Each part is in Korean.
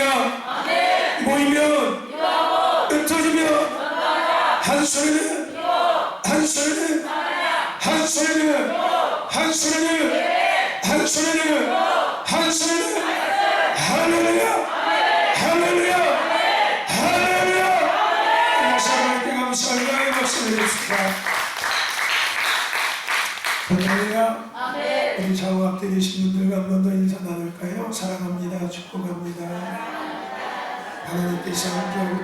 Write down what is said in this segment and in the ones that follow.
할렐루야. 모이면 흩어지면 한 소리는 한 소리는 한 소리는 한 소리는 한 소리는 한 소리는 할렐루야 할렐루야 할렐루야. 감사하게 감사하게 말씀드리겠습니다. 할렐루야. 우리 좌우 앞에 계신 분들과 한 번 더 인사 나눌까요? 사랑합니다. 축복합니다. 하나님께서 함께하고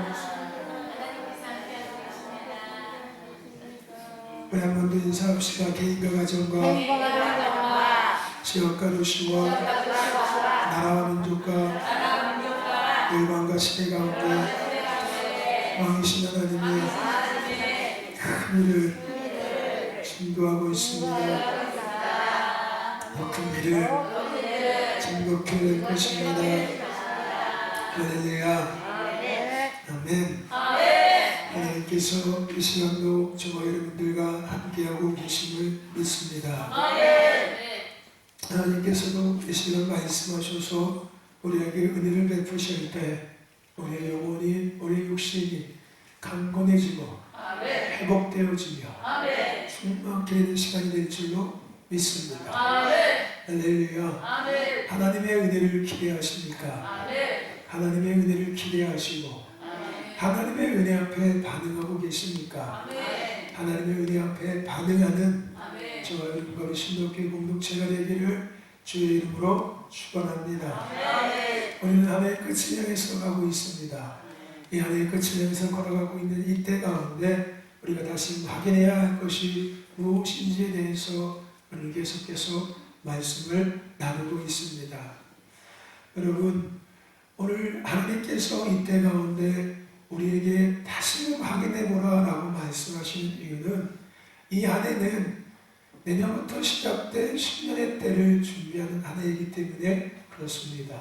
우리 한 번 더 인사합시다. 개인과 가정과 지역과 도시와 나라와 민족과 일반과 시대 가운데 왕이신 하나님의 큰 일을 증거하고 있습니다. 큰 일을 즐겁게 될 것입니다. 할렐루야. 아멘. 하나님께서 이 시간도 저와 여러분들과 함께하고 계심을 믿습니다. 하나님께서도 이 시간 말씀하셔서 우리에게 은혜를 베푸실 때 우리의 영혼이, 우리의 육신이 강건해지고 회복되어지며 충만케 되는 시간이 될 줄로 믿습니다. 할렐루야. 하나님의 은혜를 기대하십니까? 하나님의 은혜를 기대하시고 하나님의 은혜 앞에 반응하고 계십니까? 하나님의 은혜 앞에 반응하는 저와 여러분과 신도교회 공동체가 되기를 주의 이름으로 축원합니다. 우리는 한 해의 끝을 향해서 가고 있습니다. 이 한 해의 끝을 향해서 걸어가고 있는 이때 가운데 우리가 다시 확인해야 할 것이 무엇인지에 대해서 오늘 계속해서 말씀을 나누고 있습니다. 여러분, 오늘 하나님께서 이때 가운데 우리에게 다시금 확인해보라 라고 말씀하시는 이유는 이 한 해는 내년부터 시작된 10년의 때를 준비하는 한 해이기 때문에 그렇습니다.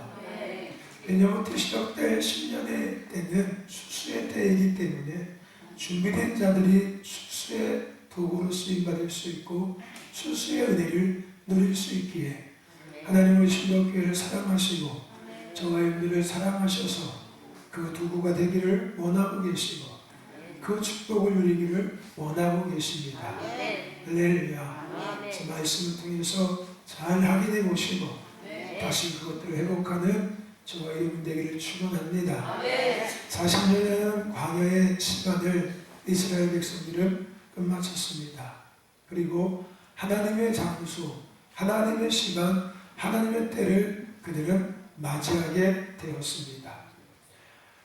내년부터 시작될 10년의 때는 수수의 때이기 때문에 준비된 자들이 수수의 도구로 쓰임받을 수 있고 수수의 은혜를 누릴 수 있기에 하나님의 신도교회를 사랑하시고 저와 여러분들을 사랑하셔서 그 도구가 되기를 원하고 계시고 그 축복을 누리기를 원하고 계십니다. 할렐루야. 그 말씀을 통해서 잘 확인해 보시고 다시 그것들을 회복하는 저와 여러분 되기를 축원합니다. 40년이라는 광야의 시간을 이스라엘 백성들은 끝마쳤습니다. 그리고 하나님의 장소, 하나님의 시간, 하나님의 때를 그들은 맞이하게 되었습니다.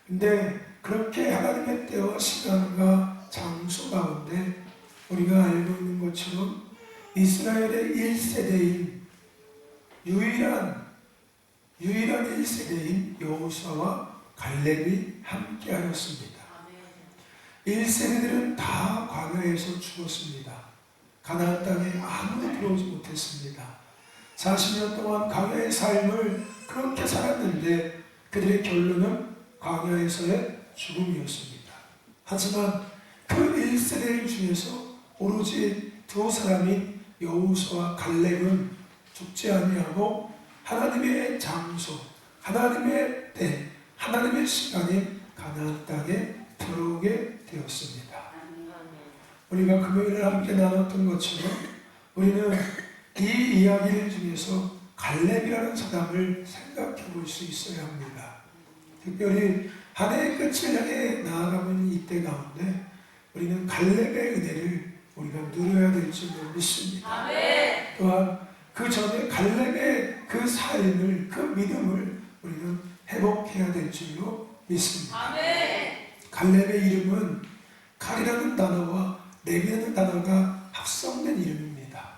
근데 그렇게 하나님의 때와 시간과 장소 가운데 우리가 알고 있는 것처럼 이스라엘의 1세대인 유일한 1세대인 여호수아와 갈렙이 함께하였습니다. 1세대들은 다 광야에서 죽었습니다. 가나안 땅에 아무도 들어오지 못했습니다. 40년 동안 광야의 삶을 그렇게 살았는데 그들의 결론은 광야에서의 죽음이었습니다. 하지만 그 1세대 중에서 오로지 두 사람인 여호수아와 갈렙은 죽지 아니하고 하나님의 장소, 하나님의 때, 하나님의 시간에 가나안 땅에 들어오게 되었습니다. 우리가 금요일에 함께 나눴던 것처럼 우리는 이 이야기를 중에서 갈렙이라는 사람을 생각해 볼 수 있어야 합니다. 특별히 한 해의 끝을 향해 나아가고 있는 이때 가운데 우리는 갈렙의 은혜를 우리가 누려야 될 줄로 믿습니다. 또한 그 전에 갈렙의 그 삶을, 그 믿음을 우리는 회복해야 될 줄로 믿습니다. 갈렙의 이름은 갈이라는 단어와 렙이라는 단어가 합성된 이름입니다.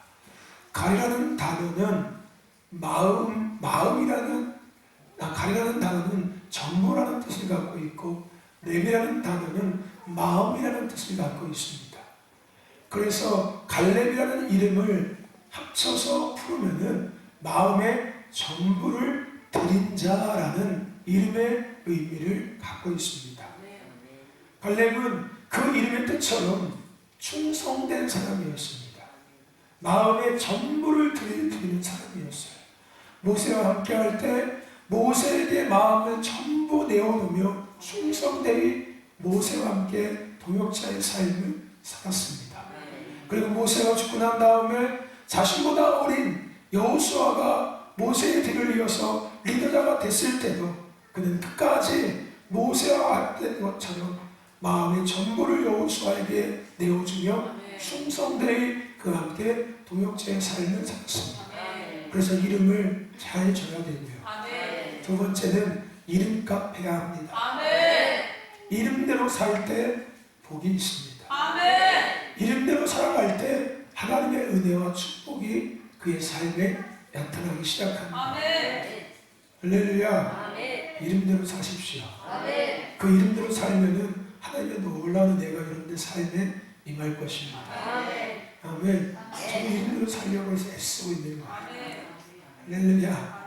갈이라는 단어는 갈이라는 단어는 전부라는 뜻을 갖고 있고 렙이라는 단어는 마음이라는 뜻을 갖고 있습니다. 그래서 갈렙이라는 이름을 합쳐서 부르면은 마음의 전부를 드린 자라는 이름의 의미를 갖고 있습니다. 갈렙은 그 이름의 뜻처럼 충성된 사람이었습니다. 마음의 전부를 드리는 사람이었어요. 모세와 함께 할 때 모세에게 마음을 전부 내어놓으며 충성되이 모세와 함께 동역자의 삶을 살았습니다. 그리고 모세가 죽고 난 다음에 자신보다 어린 여호수아가 모세의 뒤를 이어서 리더자가 됐을 때도 그는 끝까지 모세와 같은 것처럼 마음의 전부를 여호수아에게 내어주며 충성되이 그와 함께 동역자의 삶을 살았습니다. 그래서 이름을 잘 줘야 되고요. 두 번째는 이름값 해야 합니다. 이름대로 살 때 복이 있습니다. 이름대로 살아갈 때 하나님의 은혜와 축복이 그의 삶에 나타나기 시작합니다. 할렐루야. 이름대로 사십시오. 그 이름대로 살면은 하나님의 놀라운 은혜가 여러분들 삶에 임할 것입니다. 아멘. 저도 이름대로 살려고 해서 애쓰고 있는 거예요. 할렐루야.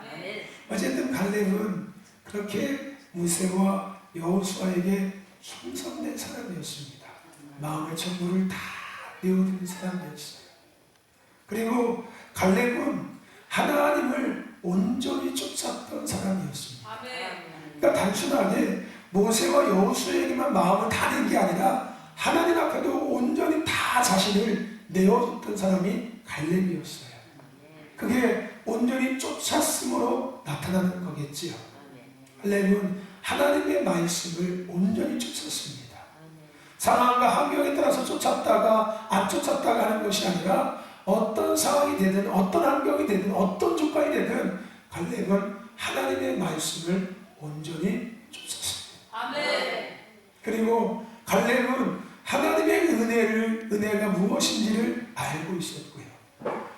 어쨌든 갈렙은 그렇게 모세와 여호수아에게 충성된 사람이었습니다. 마음의 전부를 다 내어드린 사람이었어요. 그리고 갈렙은 하나님을 온전히 쫓았던 사람이었습니다. 그러니까 단순하게 모세와 여호수아에게만 마음을 다 낸 게 아니라 하나님 앞에도 온전히 다 자신을 내어줬던 사람이 갈렙이었어요. 그게 온전히 쫓았음으로 나타나는 거겠지요. 갈렙은 하나님의 말씀을 온전히 쫓았습니다. 상황과 환경에 따라서 쫓았다가 안 쫓았다가 하는 것이 아니라 어떤 상황이 되든 어떤 환경이 되든 어떤 조건이 되든 갈렙은 하나님의 말씀을 온전히 쫓았습니다. 그리고 갈렙은 하나님의 은혜가 무엇인지를 알고 있었고요.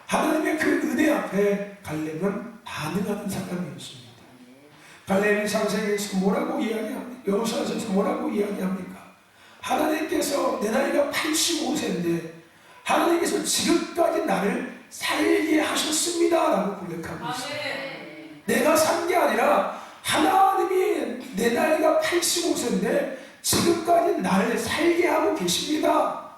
하나님의 그 은혜 앞에 갈렙은 반응하는 사람이었습니다. 갈렙이 창세기에서 뭐라고 이야기합니까? 여호수아서에서 뭐라고 이야기합니까? 하나님께서 내 나이가 85세인데 하나님께서 지금까지 나를 살게 하셨습니다 라고 고백하고 있어요. 내가 산 게 아니라 하나님이 내 나이가 85세인데 지금까지 나를 살게 하고 계십니다.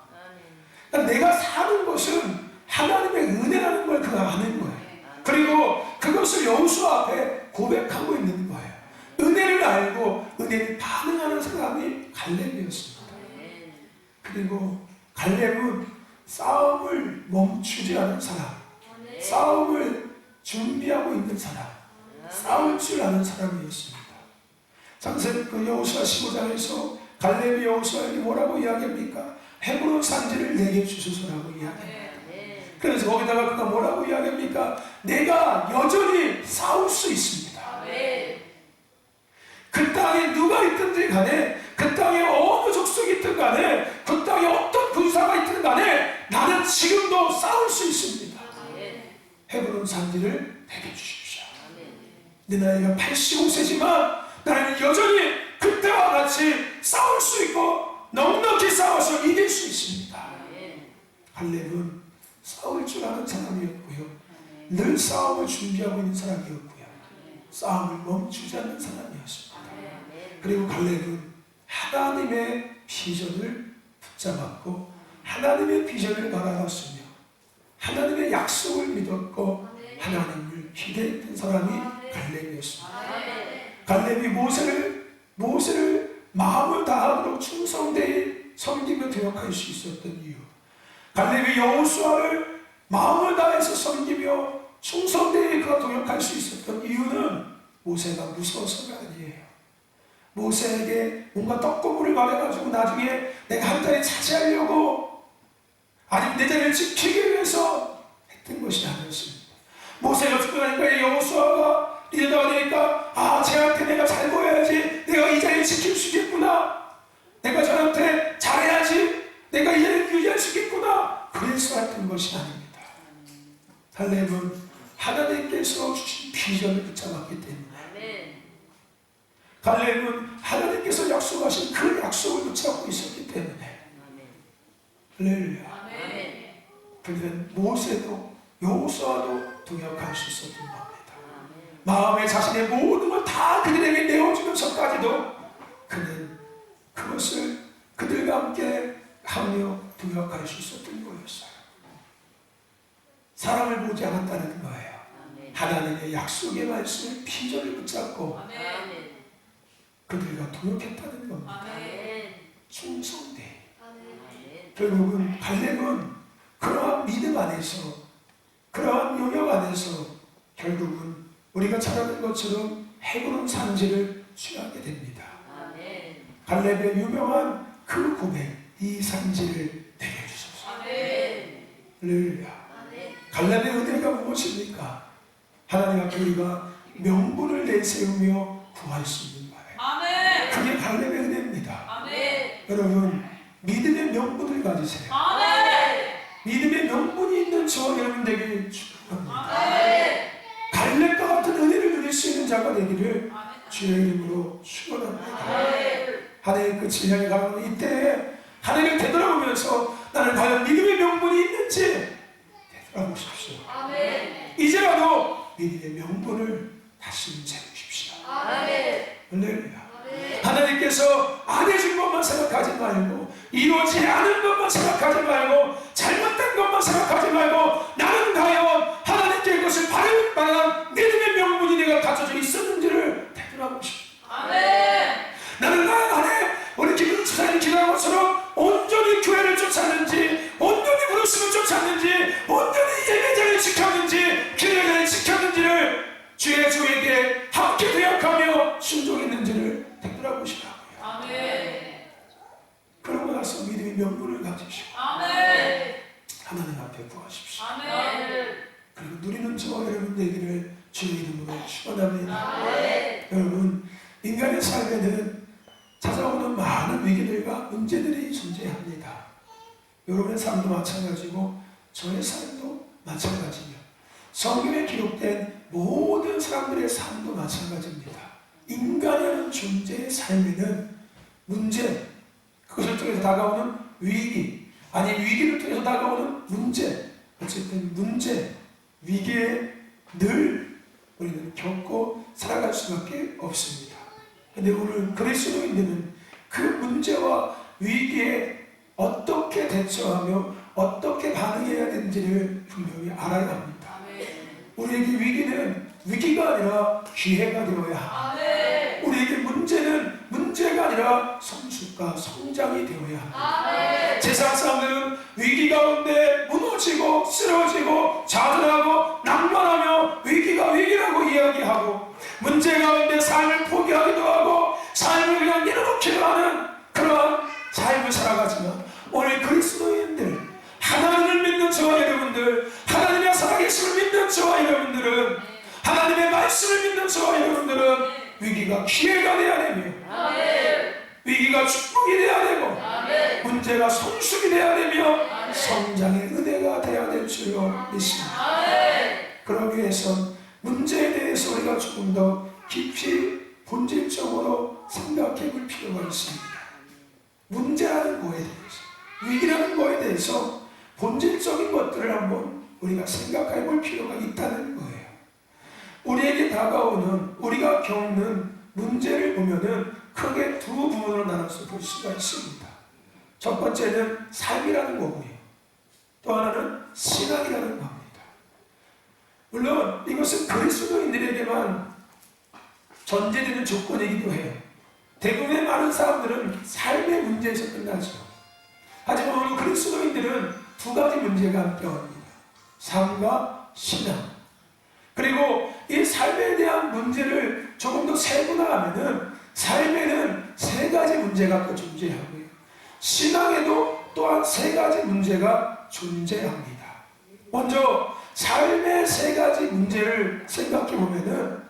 그러니까 내가 사는 것은 하나님의 은혜라는 걸 그가 아는 거예요. 그리고 그것을 여호수아 앞에 고백하고 있는 거예요. 은혜를 알고 은혜를 반응하는 사람이 갈렙이었습니다. 그리고 갈렙은 싸움을 멈추지 않은 사람, 싸움을 준비하고 있는 사람, 싸울 줄 아는 사람이었습니다. 창세기 여호수아 15장에서 갈렙이 여호수아에게 뭐라고 이야기합니까? 헤브론 산지를 내게 주소서라고 이야기합니다. 그래서 거기다가 그가 뭐라고 이야기합니까? 내가 여전히 싸울 수 있습니다. 그 땅에 누가 있든지 간에, 그 땅에 어느 족속이 있든 간에, 그 땅에 어떤 군사가 있든 간에 나는 지금도 싸울 수 있습니다. 헤브론 산지를 내게 주십시오. 내 나이가 85세지만 나는 여전히 그때와 같이 싸울 수 있고 넉넉히 싸워서 이길 수 있습니다. 갈렙은 싸울 줄 아는 사람이었고요. 늘 싸움을 준비하고 있는 사람이었고요. 싸움을 멈추지 않는 사람이었습니다. 그리고 갈렙은 하나님의 비전을 붙잡았고 하나님의 비전을 바라봤으며 하나님의 약속을 믿었고 하나님을 기대했던 사람이 갈렙이었습니다. 갈렙이 모세를 마음을 다하도록 충성되이 섬기며 대역할 수 있었던 이유, 갈렙이 여호수아를 마음을 다해서 섬기며 충성되이 그가 동역할 수 있었던 이유는 모세가 무서워서가 아니에요. 모세에게 뭔가 떡고물을 말해가지고 나중에 내가 한 자리 차지하려고 아니면 내 자리를 지키기 위해서 했던 것이 아니었습니다. 모세가 죽고 나니까 여호수아가 리더가 되니까 쟤한테 내가 잘 보여야지, 내가 이 자리를 지킬 수 있겠구나, 내가 저한테 잘해야지, 내가 이 자리를 유지할 수 있겠구나, 그래서 했던 것이 아닙니다. 갈렙은 하나님께서 주신 비전을 붙잡았기 때문에, 갈렙은 하나님께서 약속하신 그 약속을 붙잡고 있었기 때문에, 할렐루야. 그들은 모세도 여호수아도 동역할 수 있었던 겁니다. 마음에 자신의 모든 걸 다 그들에게 내어주면서까지도 그는 그것을 그들과 함께 하며 동역할 수 있었던 거였어요. 사람을 보지 않았다는 거예요. 하나님의 약속의 말씀을 비전을 붙잡고 그들과 동역했다는 겁니다. 아멘. 충성대. 아멘. 결국은 갈렙은 그러한 믿음 안에서, 그러한 영역 안에서 결국은 우리가 잘 아는 것처럼 헤브론 산지를 취하게 됩니다. 아멘. 갈렙의 유명한 그 고백, 이 산지를 내게 주소서. 아멘. 할렐루야. 아멘. 갈렙의 은혜가 무엇입니까? 하나님 앞에 우리가 명분을 내세우며 구할 수 있는 바예요. 아멘. 그게 갈렙의 은혜입니다. 아멘. 여러분, 믿음의 명분을 가지세요. 아멘. 믿음의 명분이 있는 저와 여러분 되길 축복합니다. 아멘. 갈렙과 같은 은혜를 누릴 수 있는 자가 되기를 아멘. 주의 이름으로 축원합니다. 아멘. 하나님의 끝을 향해 가는 이때에 하나님을 되돌아보면서 나는 과연 믿음의 명분이 있는지 되돌아보십시오. 아멘. 이제라도 믿음의 명분을 다시 세우십시오. 아멘. 할렐루야. 아멘. 하나님께서 안 해준 것만 생각하지 말고, 이루어지지 않은 것만 생각하지 말고, 잘못된 것만 생각하지 말고, 나는 과연 하나님께 이것을 받을 만한 믿음의 명분이 내가 갖춰져 있었는지를 되돌아보십시오. 아멘. 나는 나의 안에 우리 김은주 집사님이 기도한 것처럼 온전히 교회를 쫓았는지, 온전히 부르심을 쫓았는지, 온전히 예배자를 지켰는지, 기도자를 지켰는지를 주의 주에게 함께 대역하며 순종했는지를 되돌아보시라고요. 아멘. 그러고 나서 믿음의 명분을 가지시고 아멘. 하나님 앞에 구하십시오. 아멘. 그리고 누리는 저와 여러분 되기를 주의 이름으로 축원합니다. 아멘. 여러분, 인간의 삶에는 찾아오는 많은 위기들과 문제들이 존재합니다. 여러분의 삶도 마찬가지고 저의 삶도 마찬가지며 성경에 기록된 모든 사람들의 삶도 마찬가지입니다. 인간이라는 존재의 삶에는 문제, 그것을 통해서 다가오는 위기, 아니 위기를 통해서 다가오는 문제, 어쨌든 문제, 위기에 늘 우리는 겪고 살아갈 수밖에 없습니다. 근데 오늘 그리스도인들은 그 문제와 위기에 어떻게 대처하며 어떻게 반응해야 되는지를 분명히 알아야 합니다. 아멘. 우리에게 위기는 위기가 아니라 기회가 되어야 합니다. 아멘. 우리에게 문제는 문제가 아니라 성숙과 성장이 되어야 합니다. 아멘. 세상 사람들은 위기 가운데 무너지고 쓰러지고 좌절하고 낭만하며 위기가 위기라고 이야기하고 문제 가운데 삶을 포기하기도 하고 삶을 그냥 내려놓기도 하는 그러한 삶을 살아가지만 오늘 그리스도인들, 하나님을 믿는 저와 여러분들, 하나님의 살아계심을 믿는 저와 여러분들은, 하나님의 말씀을 믿는 저와 여러분들은 위기가 기회가 되어야 되며 아멘. 위기가 축복이 되어야 되고 아멘. 문제가 성숙이 되어야 되며 성장의 은혜가 되어야 될 줄로 믿습니다. 아멘. 그러기 위해선 문제에 대해서 우리가 조금 더 깊이 본질적으로 생각해 볼 필요가 있습니다. 문제라는 거에 대해서, 위기라는 거에 대해서 본질적인 것들을 한번 우리가 생각해 볼 필요가 있다는 거예요. 우리에게 다가오는, 우리가 겪는 문제를 보면은 크게 두 부분으로 나눠서 볼 수가 있습니다. 첫 번째는 삶이라는 거고요. 또 하나는 신앙이라는 겁니다. 물론 이것은 그리스도인들에게만 전제되는 조건이기도 해요. 대부분의 많은 사람들은 삶의 문제에서 끝나죠. 하지만 오늘 그리스도인들은 두 가지 문제가 함께 옵니다. 삶과 신앙. 그리고 이 삶에 대한 문제를 조금 더 세분화하면은 삶에는 세 가지 문제가 또 존재하고요. 신앙에도 또한 세 가지 문제가 존재합니다. 먼저 삶의 세 가지 문제를 생각해 보면은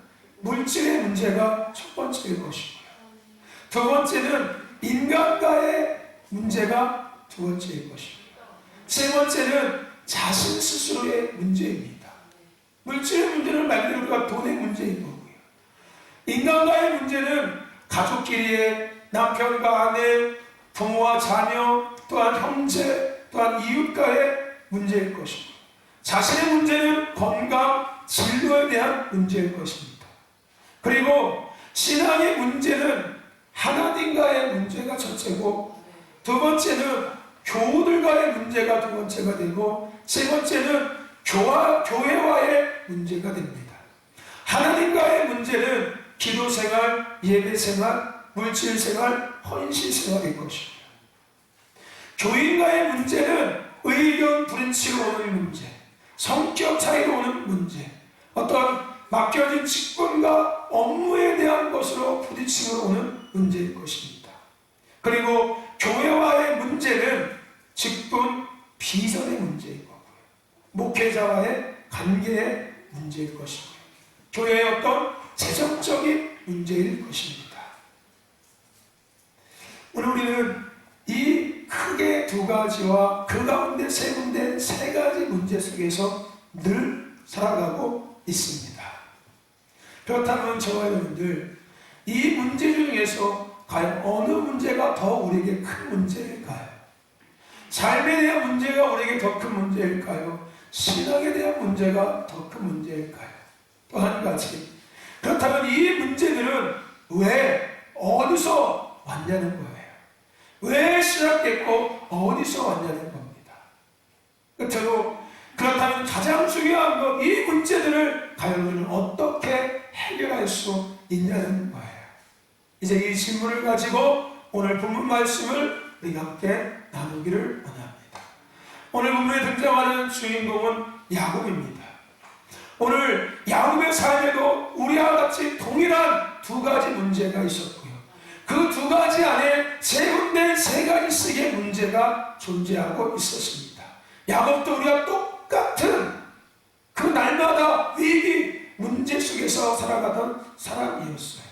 물질의 문제가 첫 번째일 것이고요. 두 번째는 인간과의 문제가 두 번째일 것이고요. 세 번째는 자신 스스로의 문제입니다. 물질의 문제는 말 그대로 우리가 돈의 문제인 거고요. 인간과의 문제는 가족끼리의 남편과 아내, 부모와 자녀, 또한 형제, 또한 이웃과의 문제일 것이고 자신의 문제는 건강, 진로에 대한 문제일 것입니다. 그리고 신앙의 문제는 하나님과의 문제가 첫째고 두 번째는 교우들과의 문제가 두 번째가 되고 세 번째는 교회와의 문제가 됩니다. 하나님과의 문제는 기도생활, 예배생활, 물질 생활, 헌신 생활일 것입니다. 교인과의 문제는 의견 불일치로 오는 문제, 성격 차이로 오는 문제, 어떤 맡겨진 직분과 업무에 대한 것으로 부딪힘으로 오는 문제일 것입니다. 그리고 교회와의 문제는 직분, 비전의 문제일 거고요. 목회자와의 관계의 문제일 것이고요. 교회의 어떤 재정적인 문제일 것입니다. 오늘 우리는 이 크게 두 가지와 그 가운데 세분된 세 가지 문제 속에서 늘 살아가고 있습니다. 그렇다면 저와 여러분들, 이 문제 중에서 과연 어느 문제가 더 우리에게 큰 문제일까요? 삶에 대한 문제가 우리에게 더 큰 문제일까요? 신앙에 대한 문제가 더 큰 문제일까요? 또 한 가지, 그렇다면 이 문제들은 왜, 어디서 왔냐는 거예요. 왜 시작됐고 어디서 왔냐는 겁니다. 끝으로, 그렇다면 가장 중요한 것, 이 문제들을 과연 우리는 어떻게 해결할 수 있냐는 거예요. 이제 이 질문을 가지고 오늘 본문 말씀을 우리가 함께 나누기를 원합니다. 오늘 본문에 등장하는 주인공은 야곱입니다. 오늘 야곱의 삶에도 우리와 같이 동일한 두 가지 문제가 있었고요. 그 두 가지 안에 세분된 세 가지 씩의 문제가 존재하고 있었습니다. 야곱도 우리와 똑같은 그 날마다 위기, 문제 속에서 살아가던 사람이었어요.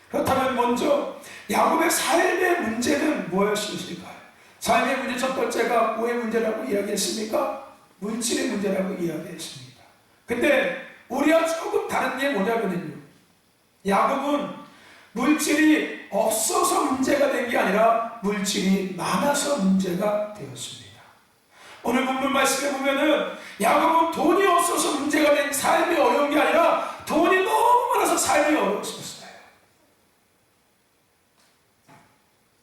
그렇다면 먼저 야곱의 삶의 문제는 무엇이었을까요? 삶의 문제 첫 번째가 뭐의 문제라고 이야기했습니까? 물질의 문제라고 이야기했습니다. 근데 우리와 조금 다른 게 뭐냐면요, 야곱은 물질이 없어서 문제가 된 게 아니라 물질이 많아서 문제가 되었습니다. 오늘 본문 말씀에 보면은 야곱은 돈이 없어서 문제가 된 삶이 어려운 게 아니라 돈이 너무 많아서 삶이 어려웠었어요.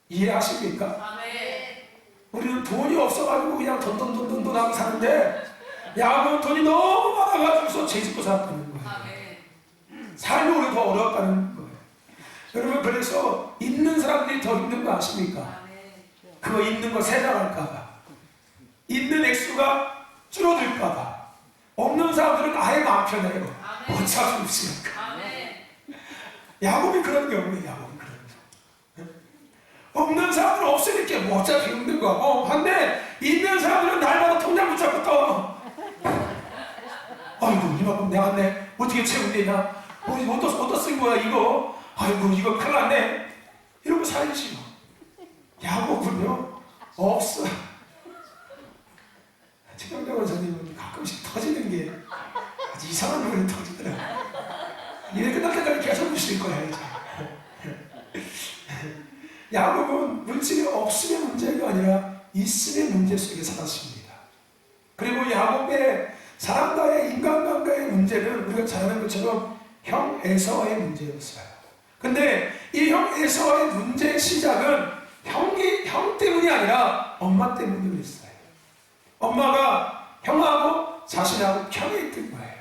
이해하십니까? 아멘. 우리는 돈이 없어가지고 그냥 돈 하고 사는데 야곱은 돈이 너무 많아가지고서 죄짓고 살았다는 거예요. 아멘. 삶이 오히려 더 어려웠다는 거예요. 여러분, 그래서 있는 사람들이 더 힘든 거 아십니까? 아멘. 그거 있는 거 세나갈까봐, 있는 액수가 줄어들까봐. 없는 사람들은 아예 마음 편해요. 아멘. 어차피 없으니까. 아멘. 야곱이 그런 경우에요. 야곱이 그런 경우. 없는 사람들은 없으니까 뭐 어차피 힘든 거고, 한데 있는 사람들은 날마다 통장 붙잡고 떠. 아이고, 이만큼 내갔네. 어떻게 채우면 되냐? 어디다 쓴 거야 이거? 아이고, 이거 큰일 났네. 이러고 살지. 야곱은요, 없어. 최경자 원사님은 가끔씩 터지는 게 아주 이상한 노래 터지더라고요. 이래 끝날 때까지 계속 부실 거야, 이제. 야곱은 물질이 없음의 문제가 아니라 있음의 문제 속에 살았습니다. 그리고 야곱의 사람과의 인간관계의 문제는 우리가 잘 아는 것처럼 형 에서와의 문제였어요. 근데 이 형 에서와의 문제의 시작은 형 때문이 아니라 엄마 때문이었어요. 엄마가 형하고 자신하고 편에 있던 거예요.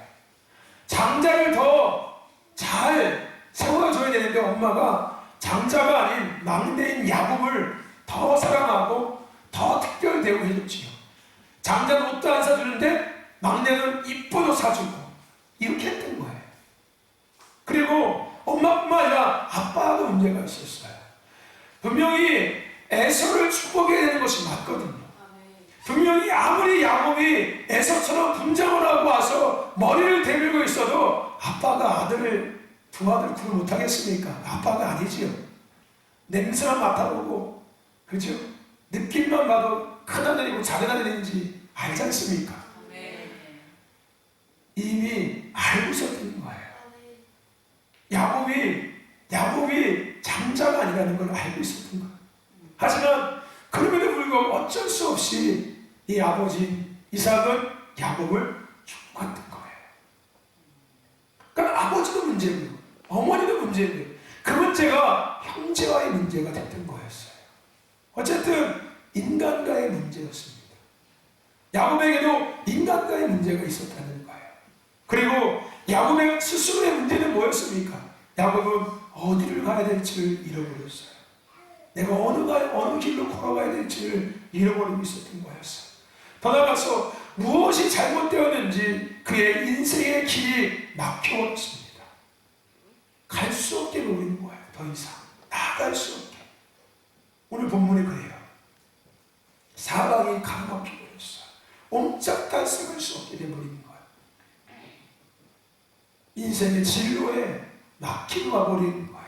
장자를 더 잘 세워줘야 되는데 엄마가 장자가 아닌 막내인 야곱을 더 사랑하고 더 특별 대우해줬지요. 장자는 옷도 안 사주는데 막내는 이쁜 옷 사주고 이렇게 했던 거예요. 그리고 엄마뿐만 아니라 아빠도 문제가 있었어요. 분명히 에서를 축복해야 되는 것이 맞거든요. 분명히 아무리 야곱이 에서처럼 분장을 하고 와서 머리를 대밀고 있어도 아빠가 두 아들 구분 못하겠습니까? 아빠가 아니지요. 냄새만 맡아보고, 그죠? 느낌만 봐도 큰 아들이고 작은 아들인지 알지 않습니까? 이미 알고 있었던 거예요. 야곱이 장자가 아니라는 걸 알고 있었던 거예요. 하지만 그럼에도 불구하고 어쩔 수 없이 이 아버지인 이삭은 야곱을 축복했던 거예요. 그러니까 아버지도 문제고요, 어머니도 문제고요. 그 문제가 형제와의 문제가 됐던 거였어요. 어쨌든 인간과의 문제였습니다. 야곱에게도 인간과의 문제가 있었다는 거예요. 그리고 야곱의 스스로의 문제는 뭐였습니까? 야곱은 어디를 가야 될지를 잃어버렸어요. 내가 어느 길로 걸어가야 될지를 잃어버리고 있었던 거였어요. 더 나아가서 무엇이 잘못되었는지 그의 인생의 길이 막혀버렸습니다. 갈 수 없게 놓인 거예요. 더 이상 나아갈 수 없게. 오늘 본문에 그래요. 사방이 가로막혀버렸어요. 옴짝달싹할 수 없게 되어버린 거예요. 인생의 진로에 막히고 가버린 거예요.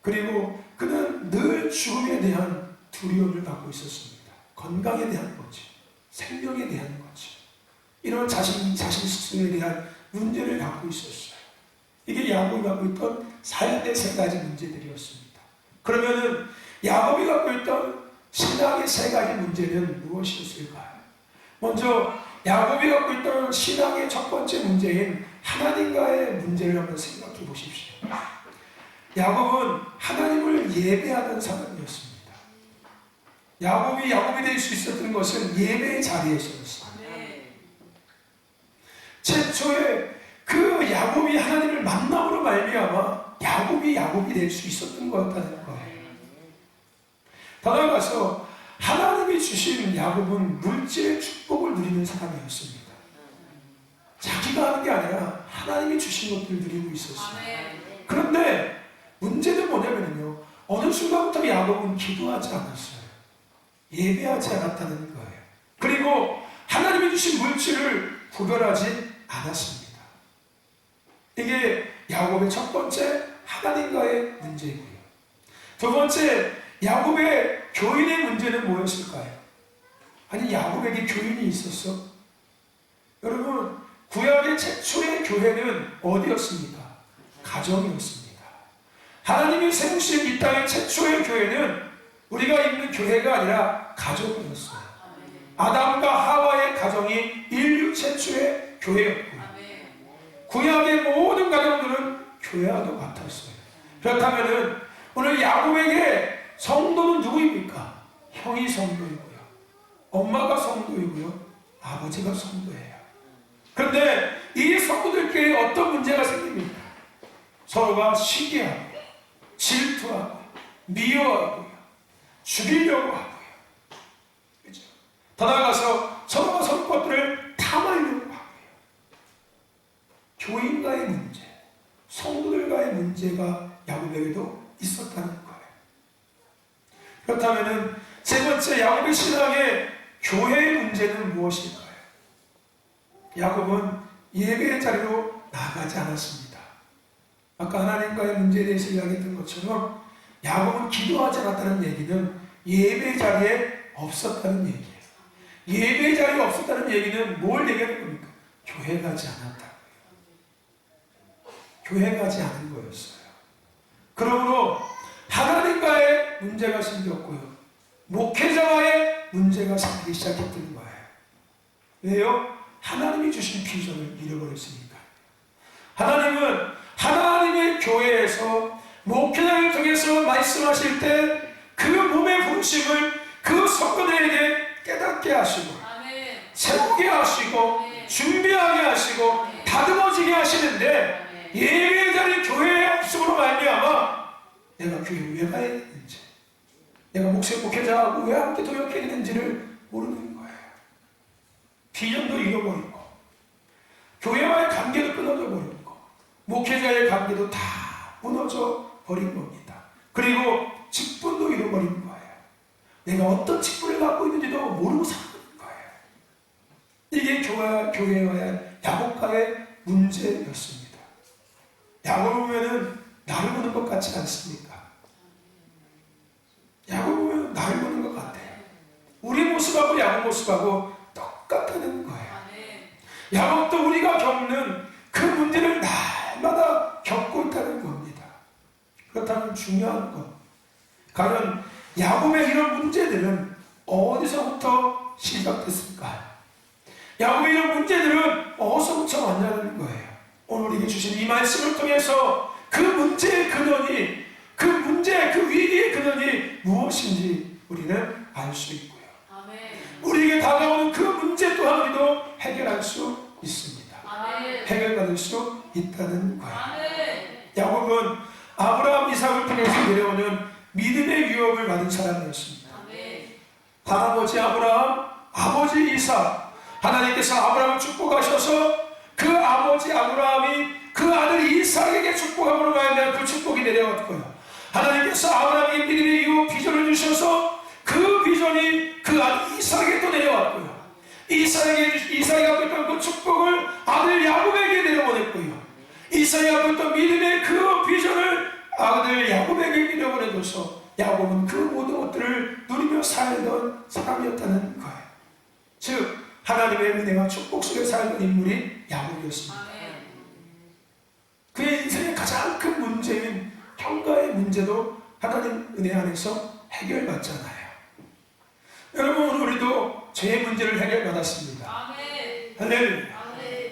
그리고 그는 늘 죽음에 대한 두려움을 갖고 있었습니다. 건강에 대한 거지, 생명에 대한 거지, 이런 자신 스스로에 대한 문제를 갖고 있었어요. 이게 야곱이 갖고 있던 삶의 세 가지 문제들이었습니다. 그러면은 야곱이 갖고 있던 신앙의 세 가지 문제는 무엇이었을까요? 먼저 야곱이 갖고 있던 신앙의 첫 번째 문제인 하나님과의 문제를 한번 생각해 보십시오. 야곱은 하나님을 예배하는 사람이었습니다. 야곱이 될 수 있었던 것은 예배의 자리에서였어요. 최초에 그 야곱이 하나님을 만남으로 말미암아 야곱이 될 수 있었던 거였다는 거예요. 더 나아가서 하나님이 주신 야곱은 물질의 축복을 누리는 사람이었습니다. 자기가 하는 게 아니라 하나님이 주신 것들을 누리고 있었어요. 그런데 문제는 뭐냐면요, 어느 순간부터 야곱은 기도하지 않았어요. 예배하지 않았다는 거예요. 그리고 하나님이 주신 물질을 구별하지 않았습니다. 이게 야곱의 첫 번째 하나님과의 문제이고요. 두 번째, 야곱의 교인의 문제는 뭐였을까요? 아니, 야곱에게 교인이 있었어? 여러분, 구약의 최초의 교회는 어디였습니까? 가정이었습니다. 하나님이 세우신 이 땅의 최초의 교회는 우리가 있는 교회가 아니라 가정이었어요. 아담과 하와의 가정이 인류 최초의 교회였고요. 구약의 모든 가정들은 교회와도 같았어요. 그렇다면 오늘 야곱에게 성도는 누구입니까? 형이 성도이고요, 엄마가 성도이고요, 아버지가 성도예요. 그런데 이 성도들끼리 어떤 문제가 생깁니까? 서로가 시기하고 질투하고 미워하고요, 죽이려고 하고요. 그렇죠? 더 나아가서 서로가 서로 것들을 탐하려고 하고요. 교인과의 문제, 성도들과의 문제가 야곱에게도 있었다는 거예요. 그렇다면 세 번째 야곱의 신앙의 교회의 문제는 무엇일까요? 야곱은 예배의 자리로 나가지 않았습니다. 아까 하나님과의 문제에 대해서 이야기했던 것처럼 야곱은 기도하지 않았다는 얘기는 예배의 자리에 없었다는 얘기예요. 예배의 자리에 없었다는 얘기는 뭘 얘기하는 겁니까? 교회 가지 않았다. 교회 가지 않은 거였어요. 그러므로 하나님과의 문제가 생겼고요, 목회자와의 문제가 생기기 시작했던 거예요. 왜요? 하나님이 주신 비전을 잃어버렸으니까. 하나님은 하나님의 교회에서 목회자를 통해서 말씀하실 때 그 몸의 부르심을 그 성도들에게 깨닫게 하시고, 세우게 하시고, 준비하게 하시고, 다듬어지게 하시는데 예배의 자리 교회의 없음으로 말미암아 내가 교회에 왜 가야 되는지, 내가 목회자하고 왜 함께 도역해야 되는지를 모르는 거예요. 비전도 잃어버리고, 교회와의 관계도 끊어져 버리고, 목회자의 관계도 다 무너져 버린 겁니다. 그리고 직분도 잃어버린 거예요. 내가 어떤 직분을 갖고 있는지도 모르고 사는 거예요. 이게 교회와의 야곱과의 문제였습니다. 야곱을 보면은 나를 보는 것 같지 않습니까? 야곱을 보면 나를 보는 것 같아요. 우리 모습하고 야곱 모습하고 똑같다는 거예요. 야곱도 우리가 겪는 그 문제를 날마다 겪고 있다는 겁니다. 그렇다면 중요한 것, 과연 야곱의 이런 문제들은 어디서부터 시작됐을까요? 야곱의 이런 문제들은 어디서부터 왔냐는 거예요. 오늘 우리에게 주신 이 말씀을 통해서 그 문제의 근원이, 그 문제, 그 위기의 근원이 무엇인지 우리는 알 수 있고요. 우리에게 다가오는 그 문제 또한 우리도 해결할 수 있습니다. 해결받을 수 있다는 거예요. 야곱은 아브라함, 이삭을 통해서 내려오는 믿음의 유업을 받은 사람이었습니다. 할아버지 아브라함, 아버지 이삭, 하나님께서 아브라함을 축복하셔서 그 아버지 아브라함이 그 아들 이삭에게 축복함으로 말미암아 그 축복이 내려왔고요. 하나님께서 아브라함에게 믿음의 이후 비전을 주셔서 그 비전이 그 아들 이삭에게 또 내려왔고요. 이삭이 갖고 있던 그 축복을 아들 야곱에게 내려보냈고요. 이삭이 갖고 있던 믿음의 그 비전을 아들 야곱에게 내려보내줘서 야곱은 그 모든 것들을 누리며 살던 사람이었다는 거예요. 즉 하나님의 은혜와 축복 속에 살던 인물이 야곱이었습니다. 그의 인생의 가장 큰 문제인 평가의 문제도 하나님 은혜 안에서 해결받잖아요. 여러분 오늘 우리도 죄의 문제를 해결받았습니다. 할렐루야.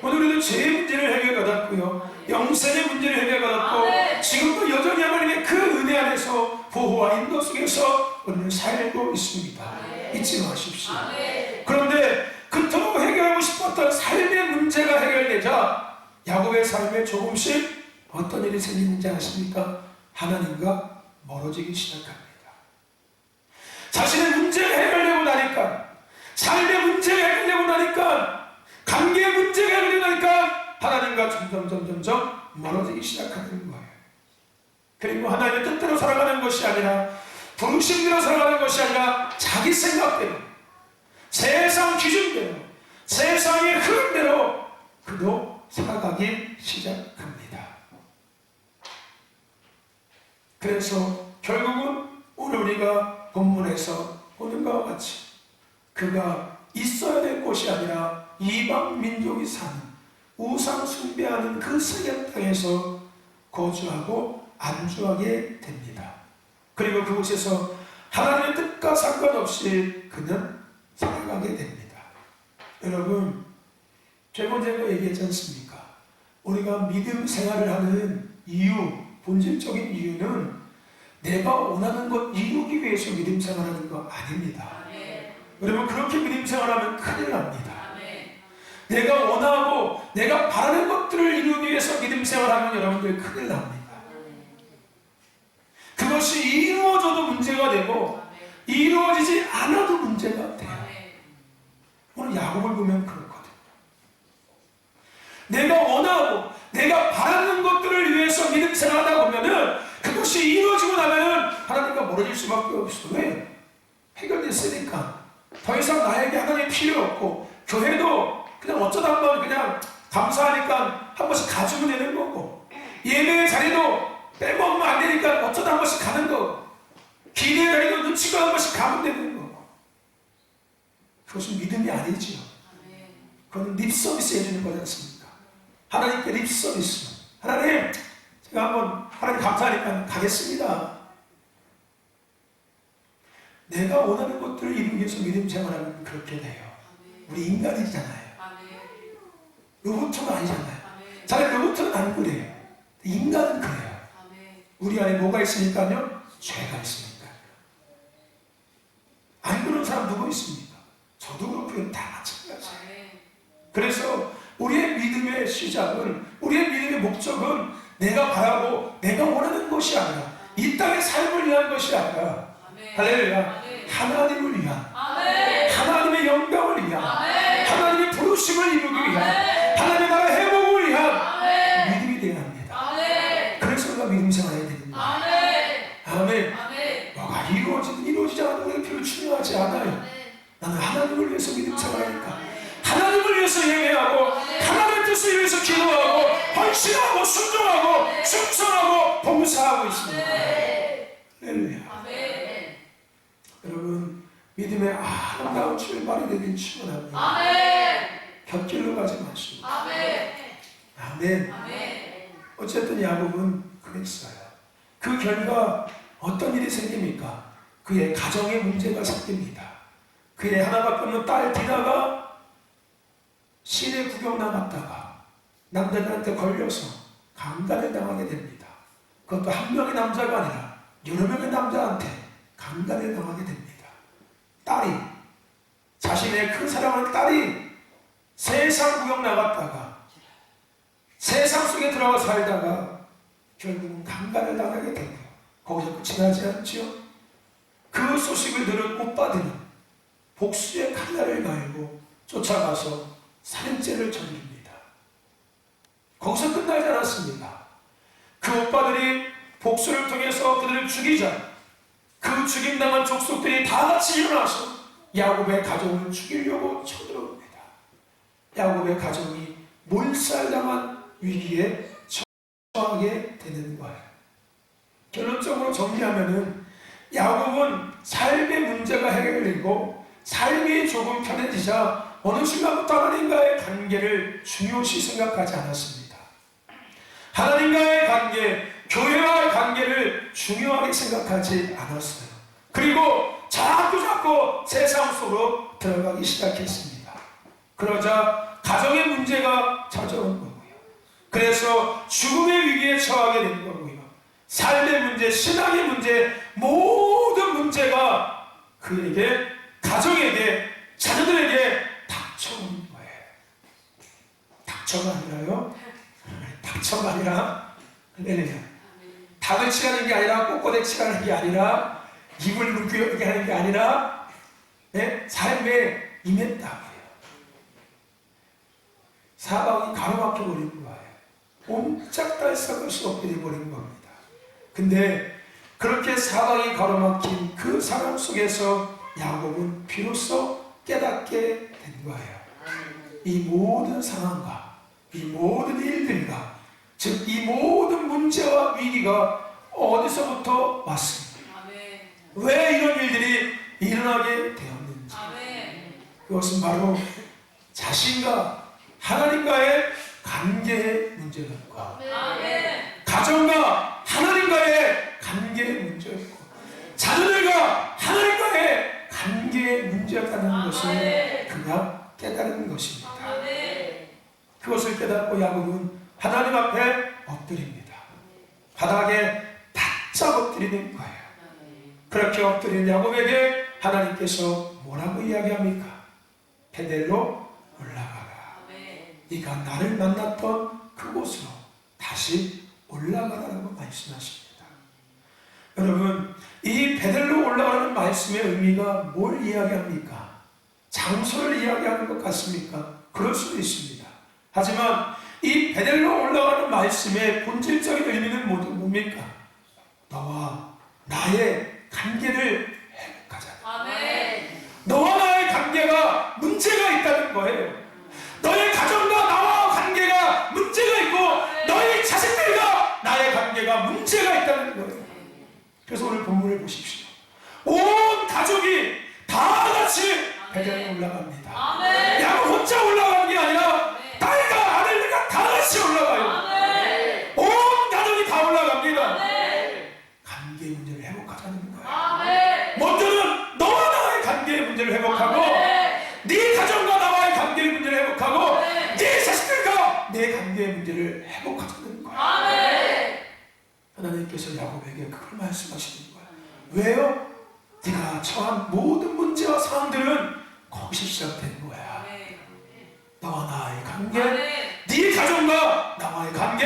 오늘 우리도 죄의 문제를 해결받았고요. 영생의 문제를 해결받았고 지금도 여전히 하나님의 그 은혜 안에서 보호와 인도 속에서 우리는 살고 있습니다. 잊지 마십시오. 그런데 그토록 해결하고 싶었던 삶의 문제가 해결되자 야곱의 삶에 조금씩 어떤 일이 생기는지 아십니까? 하나님과 멀어지기 시작합니다. 자신의 문제가 해결되고 나니까, 삶의 문제가 해결되고 나니까, 관계의 문제가 해결되고 나니까 하나님과 점점 멀어지기 시작하는 거예요. 그리고 하나님의 뜻대로 살아가는 것이 아니라 부르심대로 살아가는 것이 아니라 자기 생각대로, 세상 기준대로, 세상의 흐름대로 그도 살아가기 시작합니다. 그래서 결국은 오늘 우리가 본문에서 보는 것과 같이 그가 있어야 될 곳이 아니라 이방 민족이 사는 우상 숭배하는 그 세겜 땅에서 거주하고 안주하게 됩니다. 그리고 그곳에서 하나님의 뜻과 상관없이 그는 살아가게 됩니다. 여러분, 제가 얘기했지 않습니까? 우리가 믿음 생활을 하는 이유, 본질적인 이유는 내가 원하는 것 이루기 위해서 믿음 생활하는 거 아닙니다. 여러분, 그렇게 믿음 생활하면 큰일 납니다. 내가 원하고 내가 바라는 것들을 이루기 위해서 믿음 생활하면 여러분들 큰일 납니다. 그것이 이루어져도 문제가 되고 이루어지지 않아도 문제가 돼요. 오늘 야곱을 보면 그렇거든요. 내가 원하고 내가 바라는 것들을 위해서 믿음 생활하다 보면은 그것이 이루어지고 나면은 하나님과 멀어질 수밖에 없어. 왜? 해결됐으니까. 더 이상 나에게 하나님 필요 없고, 교회도 그냥 어쩌다 한번 그냥 감사하니까 한 번씩 가지고 되는 거고, 예배의 자리도 빼먹으면 안 되니까 어쩌다 한 번씩 가는 거고, 기대의 자리도 눈치가 한 번씩 가면 되는 거고. 그것은 믿음이 아니지요. 그건 립서비스 해주는 거지 않습니까? 하나님께 립서비스. 하나님, 제가 한번 하나님 감사하니까 가겠습니다. 내가 원하는 것들을 이루기 위해서 믿음 생활하면 그렇게 돼요. 우리 인간이잖아요. 로봇은 아니잖아요. 차라리 로봇은 안 그래요. 인간은 그래요. 우리 안에 뭐가 있으니까요? 죄가 있으니까. 안 그런 사람 누구 있습니까? 저도 그렇고요. 다 마찬가지예요. 그래서 우리의 믿음의 시작은, 우리의 믿음의 목적은 내가 바라고 내가 원하는 것이 아니라, 이 땅의 삶을 위한 것이 아니라, 할렐루야, 하나님을 위한, 하나님의 영광을 위한, 하나님의 부르심을 이루기 위한, 하나님의 나라 회복을 위한 믿음이 되어야 합니다. 그래서 우리가 믿음 생활해야 됩니다. 아멘. 뭐가 이루어지든 이루어지지 않아도 우리가 별로 중요하지 않아요. 나는 하나님을 위해서 믿음 생활하니까, 하나님을 위해서 예배하고, 하나님의 뜻을 위해서 기도하고, 헌신하고, 순종하고, 충성하고, 봉사하고 있습니다. 할렐루야. 여러분, 믿음의 아름다운 출발이 되길 축원합니다. 곁길로 가지 마시고. 아멘. 어쨌든 야곱은 그랬어요. 그 결과 어떤 일이 생깁니까? 그의 가정에 문제가 생깁니다. 그의 하나밖에 없는 딸 디나가 시내 구경 나갔다가 남자들한테 걸려서 강간을 당하게 됩니다. 그것도 한 명의 남자가 아니라 여러 명의 남자한테 강간을 당하게 됩니다. 딸이, 자신의 큰 사랑하는 딸이 세상 구경 나갔다가 세상 속에 들어가 살다가 결국은 강간을 당하게 되고요. 거기서 끝이 나지 않지요. 그 소식을 들은 오빠들은 복수의 칼날을 갈고 쫓아가서 살인죄를 저지릅니다. 거기서 끝나지 않았습니다. 그 오빠들이 복수를 통해서 그들을 죽이자 그 죽임당한 족속들이 다 같이 일어나서 야곱의 가족을 죽이려고 쳐들어옵니다. 야곱의 가족이 몰살당한 위기에 처하게 되는 거예요. 결론적으로 정리하면은 야곱은 삶의 문제가 해결되고 삶이 조금 편해지자 어느 순간부터 하나님과의 관계를 중요시 생각하지 않았습니다. 하나님과의 관계, 교회와의 관계를 중요하게 생각하지 않았어요. 그리고 자꾸 세상 속으로 들어가기 시작했습니다. 그러자 가정의 문제가 찾아온 거고요. 그래서 죽음의 위기에 처하게 된 거고요. 삶의 문제, 신앙의 문제, 모든 문제가 그에게, 가정에게, 자녀들에게 닥쳐온 거예요. 닥쳐가 아니라요. 닥쳐가 아니라 닭을 치라는 게 아니라 꼬꼬대 치라는 게 아니라 입을 물게 하는 게 아니라 삶에 임했다고요. 사방이 가로막혀버린 거예요. 옴짝달싹할 수 없게 되어버린 겁니다. 근데 그렇게 사방이 가로막힌 그 상황 속에서 야곱은 비로소 깨닫게 된 거예요. 이 모든 상황과 이 모든 일들과 즉 이 모든 문제와 위기가 어디서부터 왔습니까? 왜 이런 일들이 일어나게 되었는지, 그것은 바로 자신과 하나님과의 관계의 문제였고, 가정과 하나님과의 관계의 문제였고, 자녀들과 하나님과의 관계의 문제였다는 것을 그가 깨달은 것입니다. 그것을 깨닫고 야곱은 하나님 앞에 엎드립니다. 바닥에 바짝 엎드리는 거예요. 그렇게 엎드린 야곱에게 하나님께서 뭐라고 이야기합니까? 베델로 올라가라. 네가 나를 만났던 그곳으로 다시 올라가라고 말씀하십니다. 여러분, 이 베델로 올라가는 말씀의 의미가 뭘 이야기합니까? 장소를 이야기하는 것 같습니까? 그럴 수도 있습니다. 하지만 이 베델로 올라가는 말씀의 본질적인 의미는 뭡니까? 너와 나의 관계를 회복하자. 너와 나의 관계가 문제가 있다는 거예요. 너의 가정과 나와 관계가 문제가 있고 너의 자식들과 나의 관계가 문제가 있다는 거예요. 그래서 오늘 본문을 보십시오. 온 가족이 다 같이 베델로 올라갑니다. 야곱 혼자 올라가는 게 아니라 딸과 아들과 다 같이 올라가요. 온 가족이 다 올라갑니다. 관계의 문제를 회복하자는 거예요. 먼저는 너와 나의 관계의 문제를 회복하고, 네 가정과 나와의 관계의 문제를 회복하고, 네 자식들과 내 관계의 문제를 회복하자는 거예요. 하나님께서 야곱에게 그걸 말씀하시는 거예요. 왜요? 네가 처한 모든 문제와 상황들은 거기서 시작된 거야. 너와 나의 관계, 네 가정과 나와의 관계,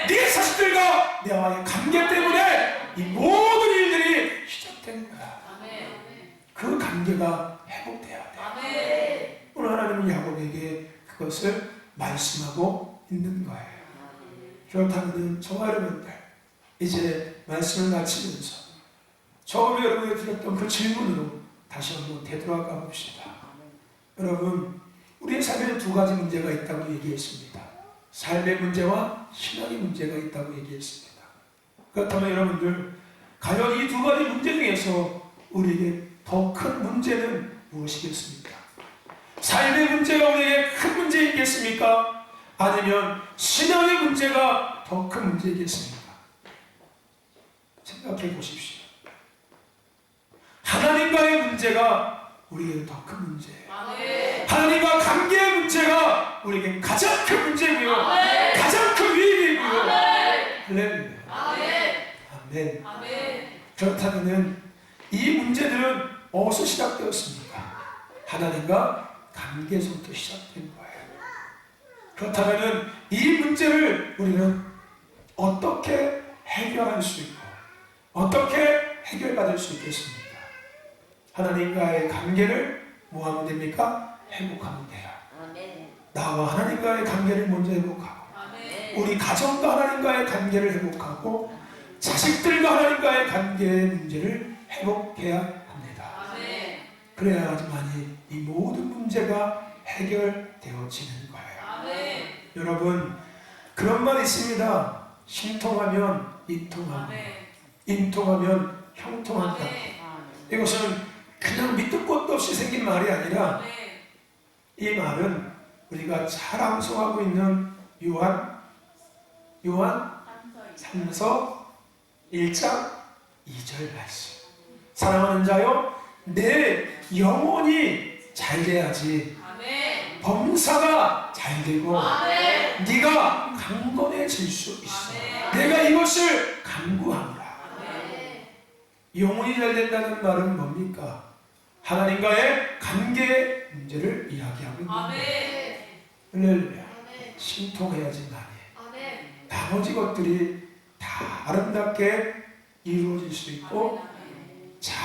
네 자식들과 나와의 관계 때문에 이 모든 일들이 시작된 거야. 그 관계가 회복돼야 돼. 오늘 하나님은 야곱에게 그것을 말씀하고 있는 거예요. 그렇다면 저와 여러분들, 이제 말씀을 마치면서 처음에 여러분이 드렸던 그 질문으로 다시 한번 되돌아가 봅시다. 여러분, 우리의 삶에는 두 가지 문제가 있다고 얘기했습니다. 삶의 문제와 신앙의 문제가 있다고 얘기했습니다. 그렇다면 여러분들, 과연 이 두 가지 문제 중에서 우리에게 더 큰 문제는 무엇이겠습니까? 삶의 문제가 우리에게 큰 문제이겠습니까? 아니면 신앙의 문제가 더 큰 문제이겠습니까? 생각해 보십시오. 하나님과의 문제가 우리에게 더 큰 문제예요. 하나님과 관계의 문제가 우리에게 가장 큰 문제고요. 가장 큰 위기이고요. 할렐루야. 아멘. 그렇다면 이 문제들은 어디서 시작되었습니까? 하나님과 관계에서부터 시작된 거예요. 그렇다면 이 문제를 우리는 어떻게 해결할 수 있고 어떻게 해결받을 수 있겠습니까? 하나님과의 관계를 뭐 하면 됩니까? 회복하면 돼요. 아멘. 나와 하나님과의 관계를 먼저 회복하고 아멘. 우리 가정과 하나님과의 관계를 회복하고 자식들과 하나님과의 관계의 문제를 회복해야 합니다. 아멘. 그래야지만이 이 모든 문제가 해결되어지는 거예요. 아멘. 여러분, 그런 말 있습니다. 신통하면 인통하고 아멘. 인통하면 형통한다. 아멘. 이것은 그냥 밑도 끝도 없이 생긴 말이 아니라 아멘. 이 말은 우리가 잘 암송하고 있는 요한 3서 1장 2절 말씀. 사랑하는 자여, 내 영혼이 잘 돼야지 아멘. 범사가 잘 되고 아멘. 네가 강건해질 수 있어. 아멘. 내가 이것을 간구합니다. 아멘. 영혼이 잘 된다는 말은 뭡니까? 하나님과의 관계의 문제를 이야기하고 있는 거예요. 아멘. 할렐루야. 신통해야지만이 아멘. 나머지 것들이 다 아름답게 이루어질 수 있고 잘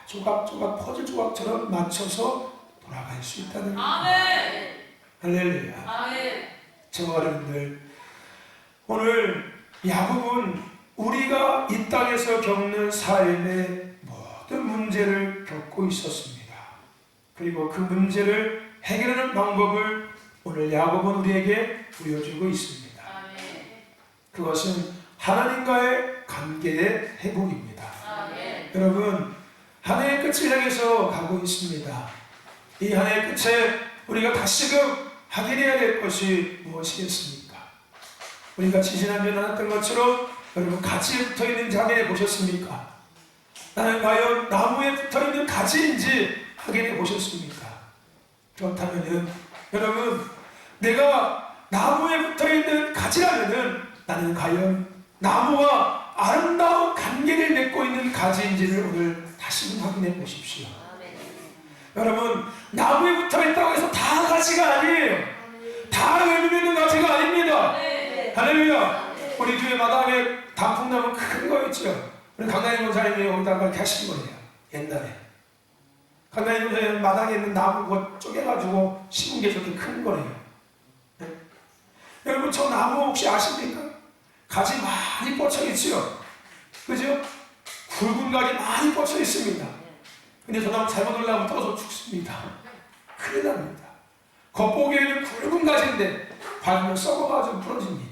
조각조각 퍼즐 조각처럼 맞춰서 돌아갈 수 있다는 거예요. 아멘. 할렐루야. 아멘. 저와 여러분들, 오늘 야곱은 우리가 이 땅에서 겪는 삶의 모든 문제를 겪고 있었습니다. 그리고 그 문제를 해결하는 방법을 오늘 야곱은 우리에게 보여주고 있습니다. 아멘. 그것은 하나님과의 관계의 회복입니다. 아멘. 여러분, 한 해의 끝을 향해서 가고 있습니다. 이 한 해의 끝에 우리가 다시금 확인해야 될 것이 무엇이겠습니까? 우리가 지지난주에 나눴던 것처럼 여러분, 가지에 붙어있는 장에 보셨습니까? 나는 과연 나무에 붙어있는 가지인지 확인해 보셨습니까? 그렇다면 여러분, 내가 나무에 붙어있는 가지라면 나는 과연 나무와 아름다운 관계를 맺고 있는 가지인지를 오늘 다시 확인해 보십시오. 아멘. 여러분, 나무에 붙어있다고 해서 다 가지가 아니에요. 다 열매 맺는 가지가 아닙니다. 네. 할렐루야. 우리 교회 마당에 단풍나무 큰 거 있죠. 우리 강남희 목사님이 여기다가 이렇게 하신 거예요. 옛날에 강남희 목사님 마당에 있는 나무 거 쪼개가지고 심은 게 저렇게 큰 거예요. 네? 여러분, 저 나무 혹시 아십니까? 가지 많이 뻗쳐 있죠. 그죠? 굵은 가지 많이 뻗쳐 있습니다. 근데 저 나무 잘못 올라가면 떨어져 죽습니다. 큰일 납니다. 겉보기에는 굵은 가지인데 밟으면 썩어가지고 부러집니다.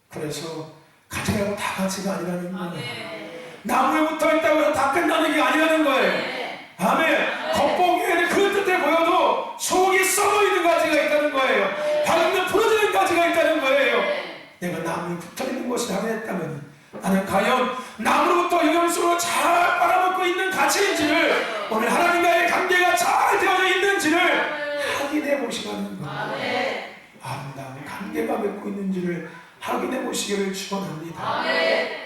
그래서 가지라고 다 가지가 아니라는 거예요. 아멘. 나무에 붙어있다고 해서 다 끝나는 게 아니라는 거예요. 아멘. 겉보기에는 그럴듯해 보여도 속이 썩어있는 가지가 있다는 거예요. 밟으면 부러지는 가지가 있다는 거예요. 내가 나무에 붙어있는 것을 확인했다면 나는 과연 나무로부터 영양소를 잘 빨아먹고 있는 가치인지를, 오늘 하나님과의 관계가 잘 되어져 있는지를 확인해 보시라는 겁니다. 아름다운 관계가 맺고 있는지를 확인해 보시기를 축원합니다.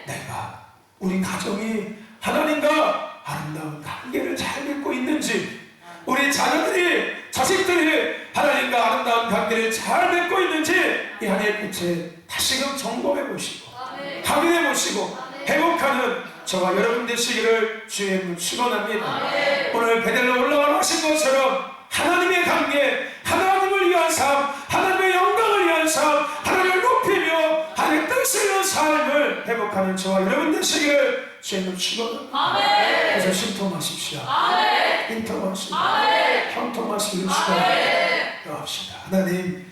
내가, 우리 가정이 하나님과 아름다운 관계를 잘 맺고 있는지, 우리 자녀들이, 자식들이 하나님과 아름다운 관계를 잘 맺고 있는지 이 한 해 끝에 다시금 점검해 보시고 확인해 보시고 회복하는 저와 여러분 되시기를 주의 이름으로 축원합니다. 오늘 베델로 올라가라 하신 것처럼 하나님의 관계, 하나님을 위한 삶, 하나님의 영광을 위한 삶, 하나님을 높이며 하나님의 뜻을 위한 삶을 회복하는 저와 여러분 되시기를 주의 이름으로 축원합니다. 그래서 신통하십시오. 인통하시고 형통하시기를 축원합니다. 합시다. 하나님,